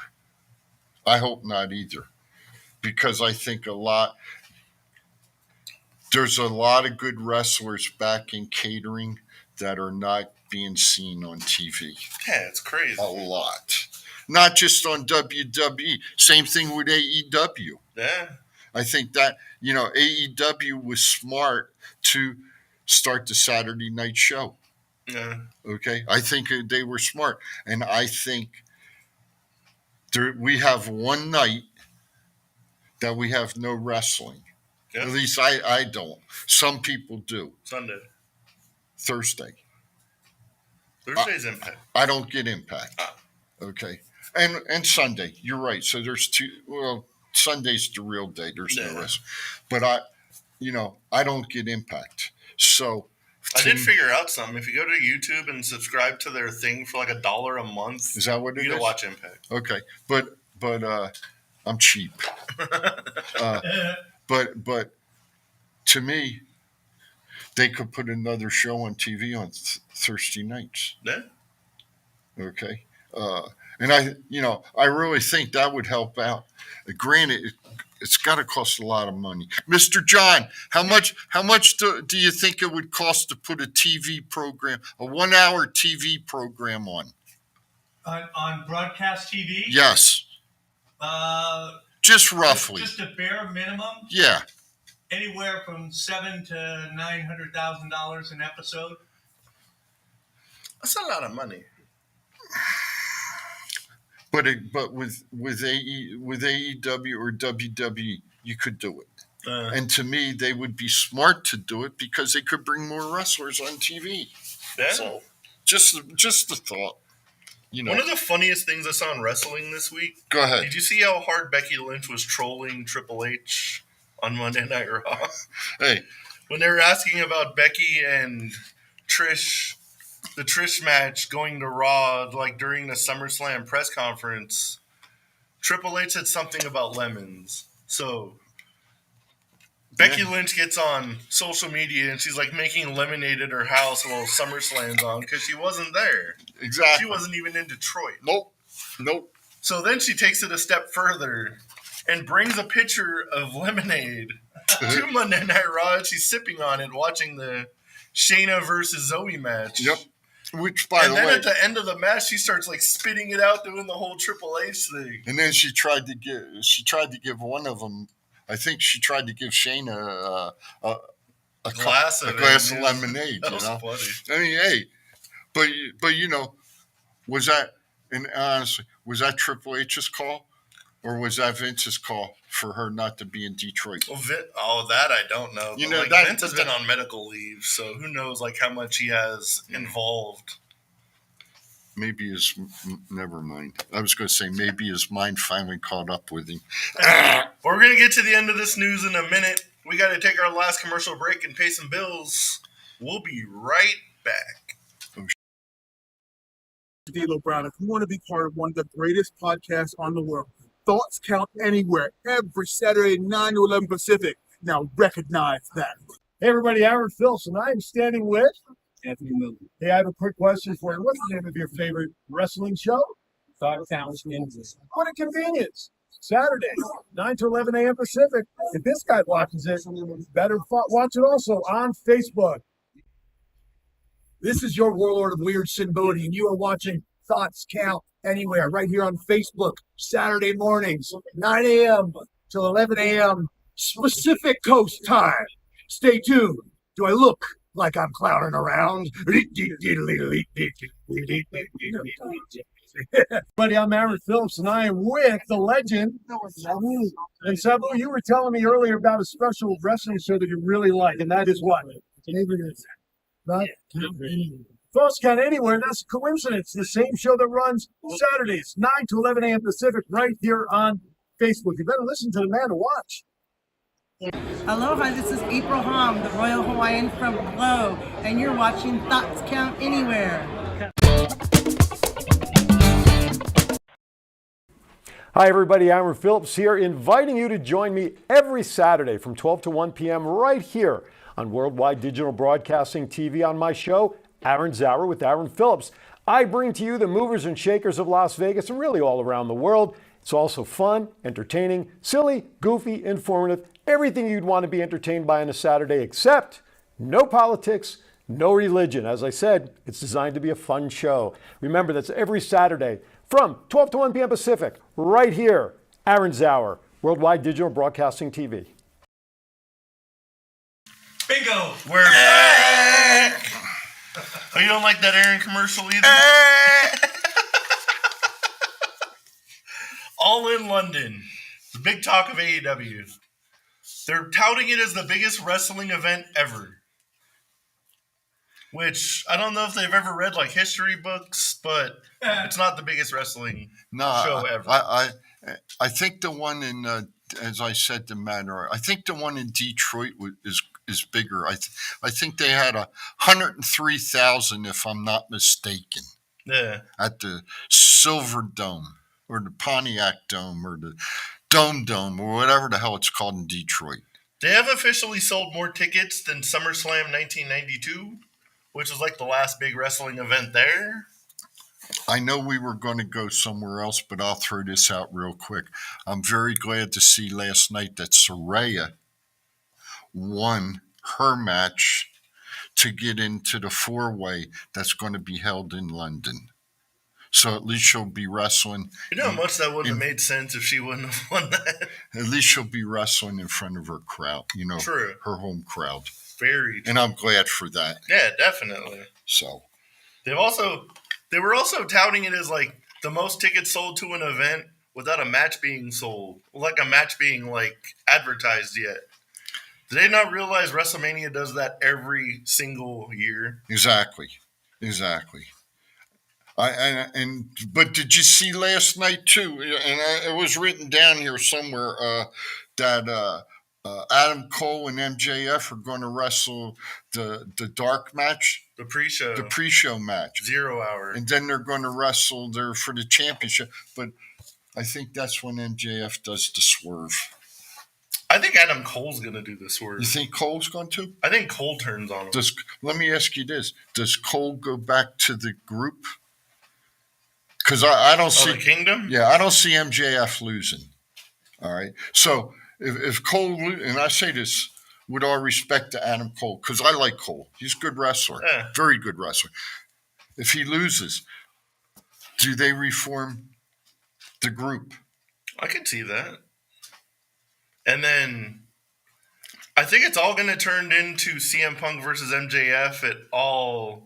Because I think there's a lot of good wrestlers back in catering that are not being seen on TV. Yeah, it's crazy. A lot. Not just on WWE. Same thing with AEW. Yeah. I think that, AEW was smart to start the Saturday night show. Yeah. Okay? I think they were smart. And I think we have one night that we have no wrestling. Yeah. At least I don't. Some people do. Sunday. Thursday. Thursday's Impact. I don't get Impact. Okay. and Sunday. You're right. So there's two. Well, Sunday's the real day. There's no rest. But I don't get Impact. So I did figure out something. If you go to YouTube and subscribe to their thing for like $1 a month, is that what it is? You can watch Impact. Okay, but I'm cheap. But to me, they could put another show on TV on Thursday nights. Yeah. Okay. And I really think that would help out. Granted, it's got to cost a lot of money. Mr. John, how much do you think it would cost to put a TV program, a 1-hour TV program on? On broadcast TV? Yes. Just roughly. Just a bare minimum? Yeah. Anywhere from $700,000 to $900,000 an episode. That's a lot of money. But with AEW or WWE, you could do it. And to me, they would be smart to do it because they could bring more wrestlers on TV. Yeah. So just the thought. One of the funniest things I saw in wrestling this week. Go ahead. Did you see how hard Becky Lynch was trolling Triple H on Monday Night Raw? Hey, when they were asking about Becky and Trish. The Trish match going to Raw, like during the SummerSlam press conference, Triple H said something about lemons. So Becky Lynch gets on social media and she's like making lemonade at her house while SummerSlam's on because she wasn't there. Exactly. She wasn't even in Detroit. Nope. So then she takes it a step further and brings a pitcher of lemonade to Monday Night Raw. And she's sipping on it, watching the Shayna versus Zoe match. Yep. Which, by the way, at the end of the match, she starts like spitting it out, doing the whole Triple H thing. And then she tried to give one of them. I think she tried to give Shayna a glass of lemonade. That was funny. I mean, hey, but was that? And honestly, was that Triple H's call, or was that Vince's call for her not to be in Detroit? Well, that I don't know. Vince has been on medical leave, so who knows how much he has involved. Maybe never mind. I was going to say maybe his mind finally caught up with him. We're going to get to the end of this news in a minute. We got to take our last commercial break and pay some bills. We'll be right back. D'Lo Brown, if you want to be part of one of the greatest podcasts on the world, Thoughts Count Anywhere, every Saturday, 9 to 11 Pacific. Now recognize that. Hey, everybody, Aaron Phillips, and I'm standing with Anthony Miller. Hey, I have a quick question for you. What's the name of your favorite wrestling show? Thoughts Count Anywhere. What a convenience. Saturday, 9 to 11 a.m. Pacific. If this guy watches it, better watch it also on Facebook. This is your warlord of weird Sin Bodhi, and you are watching Thoughts Count Anywhere right here on Facebook, Saturday mornings, 9 a.m. till 11 a.m. Pacific Coast time. Stay tuned. Do I look like I'm clowning around? Buddy, I'm Aaron Phillips, and I am with the legend. And Sabu, you were telling me earlier about a special wrestling show that you really like, and that is what? Thoughts Count Anywhere, that's a coincidence. The same show that runs Saturdays, 9 to 11 a.m. Pacific, right here on Facebook. You better listen to the man to watch. Aloha, this is April Hom, the Royal Hawaiian from Glow, and you're watching Thoughts Count Anywhere. Hi everybody, Aaron Phillips here, inviting you to join me every Saturday from 12 to 1 p.m. right here on Worldwide Digital Broadcasting TV on my show, Aaron's Hour with Aaron Phillips. I bring to you the movers and shakers of Las Vegas and really all around the world. It's also fun, entertaining, silly, goofy, informative, everything you'd want to be entertained by on a Saturday, except no politics, no religion. As I said, it's designed to be a fun show. Remember, that's every Saturday from 12 to 1 p.m. Pacific, right here, Aaron's Hour, Worldwide Digital Broadcasting TV. Bingo! We're back! Oh, you don't like that Aaron commercial either? All in London. The big talk of AEW. They're touting it as the biggest wrestling event ever. which I don't know if they've ever read like history books, but it's not the biggest wrestling show ever. I think the one in, as I said to Matt, I think the one in Detroit is bigger. I think they had 103,000, if I'm not mistaken. Yeah. At the Silver Dome or the Pontiac Dome or the Dome or whatever the hell it's called in Detroit. They have officially sold more tickets than SummerSlam 1992, which was like the last big wrestling event there. I know we were going to go somewhere else, but I'll throw this out real quick. I'm very glad to see last night that Saraya won her match to get into the four-way that's going to be held in London. So at least she'll be wrestling. You know how much that wouldn't have made sense if she wouldn't have won that? At least she'll be wrestling in front of her crowd, True. Her home crowd. Very true. And I'm glad for that. Yeah, definitely. So. They were also touting it as like the most tickets sold to an event without a match being sold. Like a match being like advertised yet. Do they not realize WrestleMania does that every single year? Exactly. But did you see last night too? And it was written down here somewhere that Adam Cole and MJF are going to wrestle the dark match, the pre-show match, 0 hour, and then they're going to wrestle there for the championship. But I think that's when MJF does the swerve. I think Adam Cole's going to do the swerve. You think Cole's going to? I think Cole turns on him. Let me ask you this: does Cole go back to the group? Because I don't see the Kingdom. Yeah, I don't see MJF losing. All right. So if Cole, and I say this with all respect to Adam Cole, because I like Cole. He's a good wrestler. Yeah. Very good wrestler. If he loses, do they reform the group? I could see that. And then I think it's all going to turn into CM Punk versus MJF at All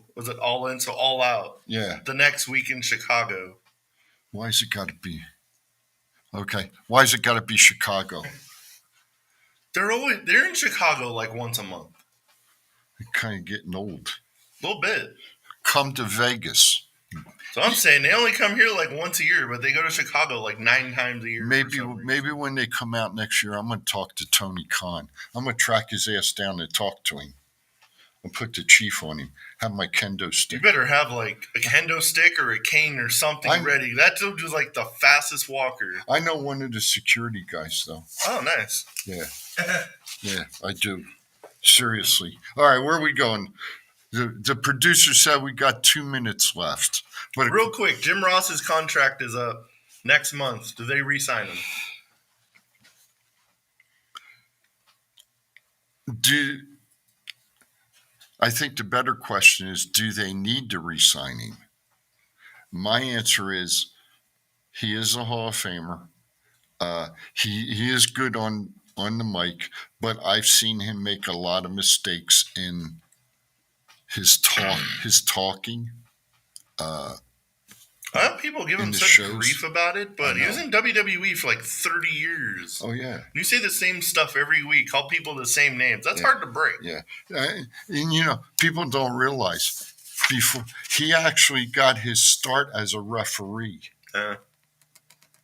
In? So All Out. Yeah. The next week in Chicago. Why has it got to be? Okay. Why has it got to be Chicago? They're in Chicago like once a month. They're kind of getting old. A little bit. Come to Vegas. So I'm saying they only come here like once a year, but they go to Chicago like 9 times a year. Maybe when they come out next year, I'm going to talk to Tony Khan. I'm going to track his ass down and talk to him. I'll put the chief on him. Have my kendo stick. You better have like a kendo stick or a cane or something ready. That dude was like the fastest walker. I know one of the security guys though. Oh, nice. Yeah. Yeah, I do. Seriously. All right, where are we going? The producer said we got 2 minutes left. But real quick, Jim Ross's contract is up next month. Do they re-sign him? I think the better question is, do they need to re-sign him? My answer is, he is a Hall of Famer. He is good on the mic, but I've seen him make a lot of mistakes in his talking. People give him such grief about it, but he was in WWE for like 30 years. Oh, yeah. You say the same stuff every week, call people the same names. That's hard to break. Yeah. And, people don't realize before he actually got his start as a referee.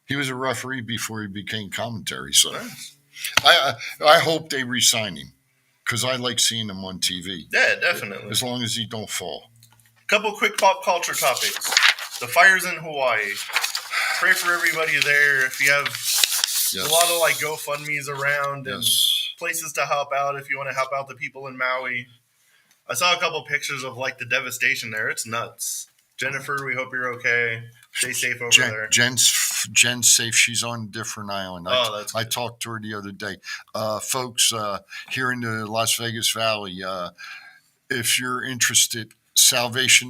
He was a referee before he became commentary. So nice. I hope they re-sign him because I like seeing him on TV. Yeah, definitely. As long as he don't fall. Couple quick pop culture topics. The fires in Hawaii. Pray for everybody there. If you have a lot of like GoFundMe's around and places to help out if you want to help out the people in Maui. I saw a couple pictures of like the devastation there. It's nuts. Jennifer, we hope you're okay. Stay safe over there. Jen's safe. She's on a different island. That's good. I talked to her the other day. Folks here in the Las Vegas Valley, if you're interested,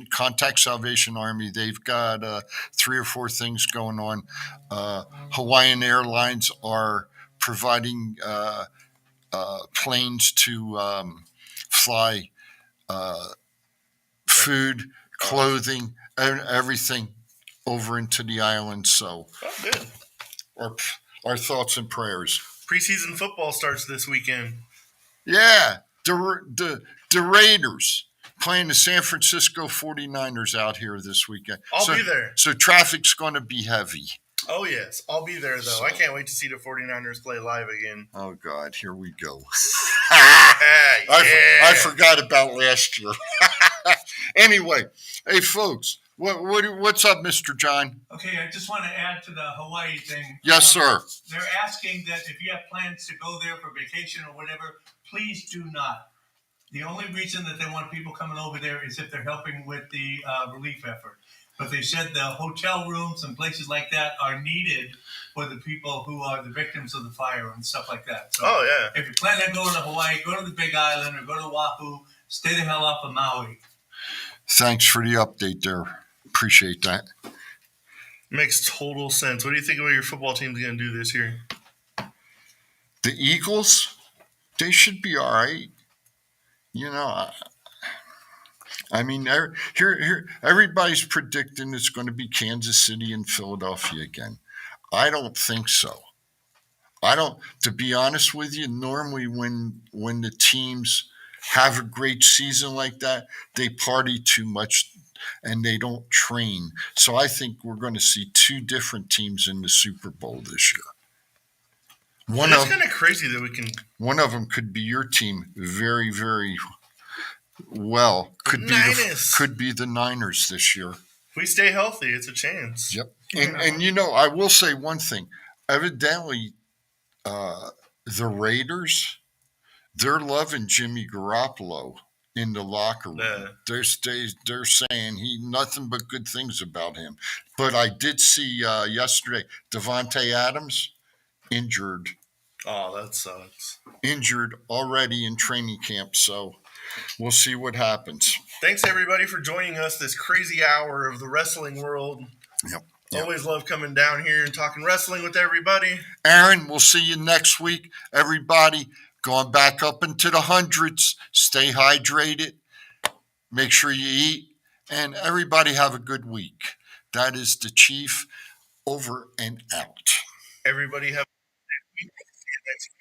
contact Salvation Army. They've got 3 or 4 things going on. Hawaiian Airlines are providing planes to fly food, clothing, everything over into the island. So good. Our thoughts and prayers. Preseason football starts this weekend. Yeah, the Raiders. playing the San Francisco 49ers out here this weekend. I'll be there. So traffic's going to be heavy. Oh, yes. I'll be there, though. So, I can't wait to see the 49ers play live again. Oh, God. Here we go. Yeah. I forgot about last year. Anyway, hey, folks, what's up, Mr. John? Okay, I just want to add to the Hawaii thing. Yes, sir. They're asking that if you have plans to go there for vacation or whatever, please do not. The only reason that they want people coming over there is if they're helping with the relief effort. But they said the hotel rooms and places like that are needed for the people who are the victims of the fire and stuff like that. So if you plan on going to Hawaii, go to the Big Island or go to Oahu, stay the hell off of Maui. Thanks for the update there. Appreciate that. Makes total sense. What do you think about your football team's going to do this year? The Eagles, they should be all right. You know, I mean, here, everybody's predicting it's going to be Kansas City and Philadelphia again. I don't think so. To be honest with you, normally when the teams have a great season like that, they party too much and they don't train. So I think we're going to see two different teams in the Super Bowl this year. It's kind of crazy that we can. One of them could be your team, very, very well. Could be the Niners this year. If we stay healthy, it's a chance. Yep. And you know, I will say one thing. Evidently, the Raiders, they're loving Jimmy Garoppolo in the locker room. They're saying nothing but good things about him. But I did see yesterday Devontae Adams injured. Oh, that sucks. Injured already in training camp, so we'll see what happens. Thanks, everybody, for joining us this crazy hour of the wrestling world. Yep. Always love coming down here and talking wrestling with everybody. Aaron, we'll see you next week. Everybody, going back up into the hundreds. Stay hydrated. Make sure you eat. And everybody have a good week. That is the Chief, over and out. Everybody have a good week. See you next week.